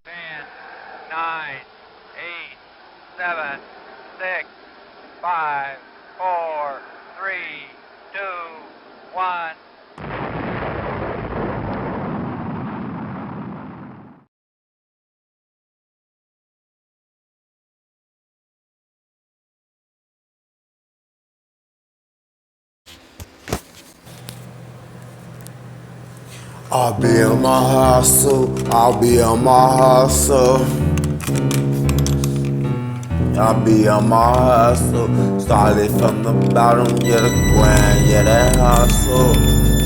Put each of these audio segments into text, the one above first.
10, 9, 8, 7, 6, 5, 4, 3, 2, 1. I'll be on my hustle, I'll be on my hustle. I'll be on my hustle. Started from the bottom, yeah, the grind, yeah, that hustle.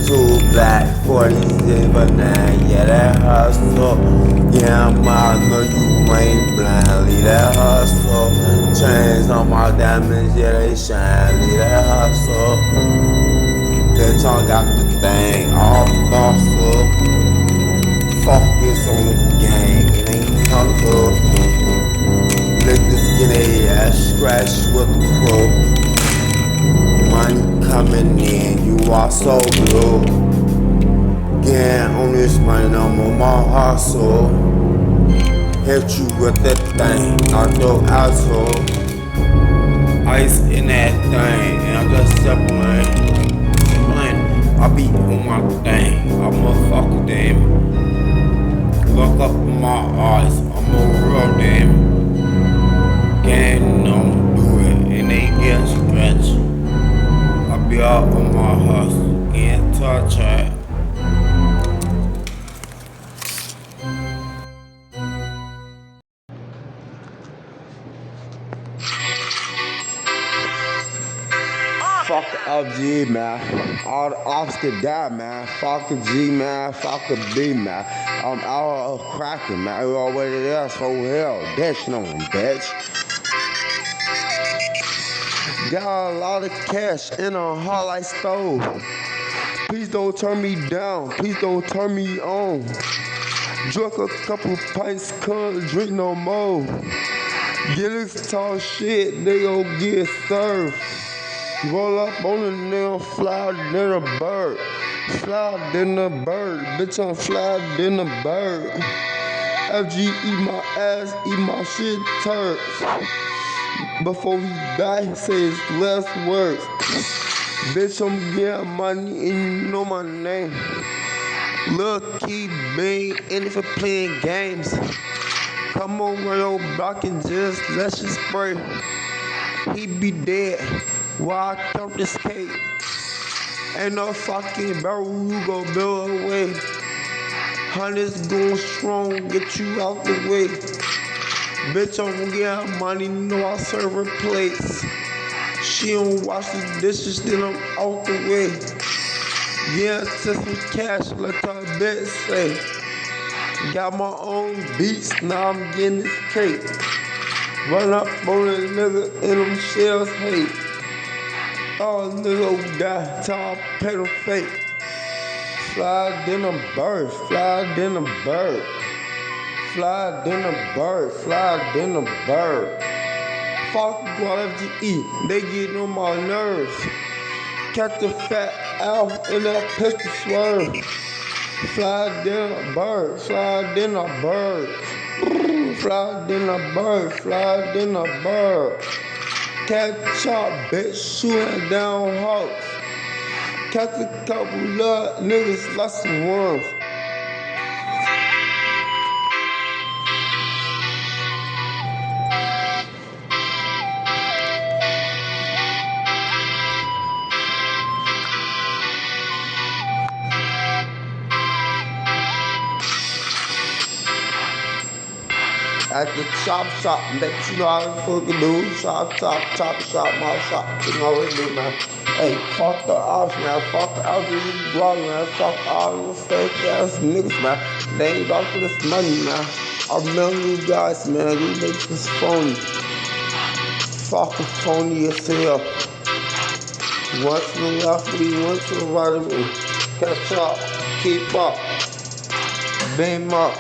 2 black 40s, but now, yeah, that hustle. Yeah, I know you ain't blind, leave that hustle. Chains on my diamonds, yeah, they shine, leave that hustle. Bitch, I got the thing all muscle. Focus on the game, it ain't hustle. Niggas get a ass scratched with the crew. Money coming in, you are so blue. Getting on this money, I'm on my hustle. Hit you with that thing, knock your asshole. Ice in that thing, and I'm just separating. I be on my thing, I'm a fucker damn. Look up in my eyes, I'm a real damn. Gang don't do it, and they get stretched. I be out on my hustle, can't touch it. Fuck the LG, man. All the ops could die, man. Fuck the G, man. Fuck the B, man. I'm out cracking, man. You already there, so hell. Dashing on, bitch. Got a lot of cash in a hall I stole. Please don't turn me down. Please don't turn me on. Drunk a couple pints, couldn't drink no more. Get this tall shit, they gon' get served. Roll up on the nail, fly than a bird. Fly than a bird, bitch, I'm fly than a bird. FG eat my ass, eat my shit turds. Before he die, say his last words. Bitch, I'm getting money and you know my name. Lil' Key Bane in it for playing games. Come on, run your block and just let's just spray. He be dead while I count this cake. Ain't no fucking barrel you gon' build away. Hundreds going strong, get you out the way. Bitch, I'm getting money, know I serve her plates. She don't wash the dishes, then I'm out the way. Yeah, to some cash, let her bitch say. Got my own beats, now I'm getting this cake. Run up on a nigga and them shells hate. Oh, nigga die, till I pay them fake. Fly than a bird, fly than a bird. Fly than a bird, fly than a bird. Fuck FGE, they get on my nerves. Catch the fat out in that pistol swerve. Fly than a bird, fly than a bird. Fly than a bird, fly than a bird. Catch up, bitch, shooting down hoes. Catch a couple of niggas like some worms. At the chop shop, bitch, you know how to fucking do. Chop, my shop, you know what to do, man. Hey, fuck the ops, man. Fuck the ops, you brother, man. Fuck all the fake ass niggas, man. They ain't about for this money, man. I remember you guys, man. You make this phony. Fucking phony as hell. One to the left of me, one to the right of me. Catch up, keep up, beam up.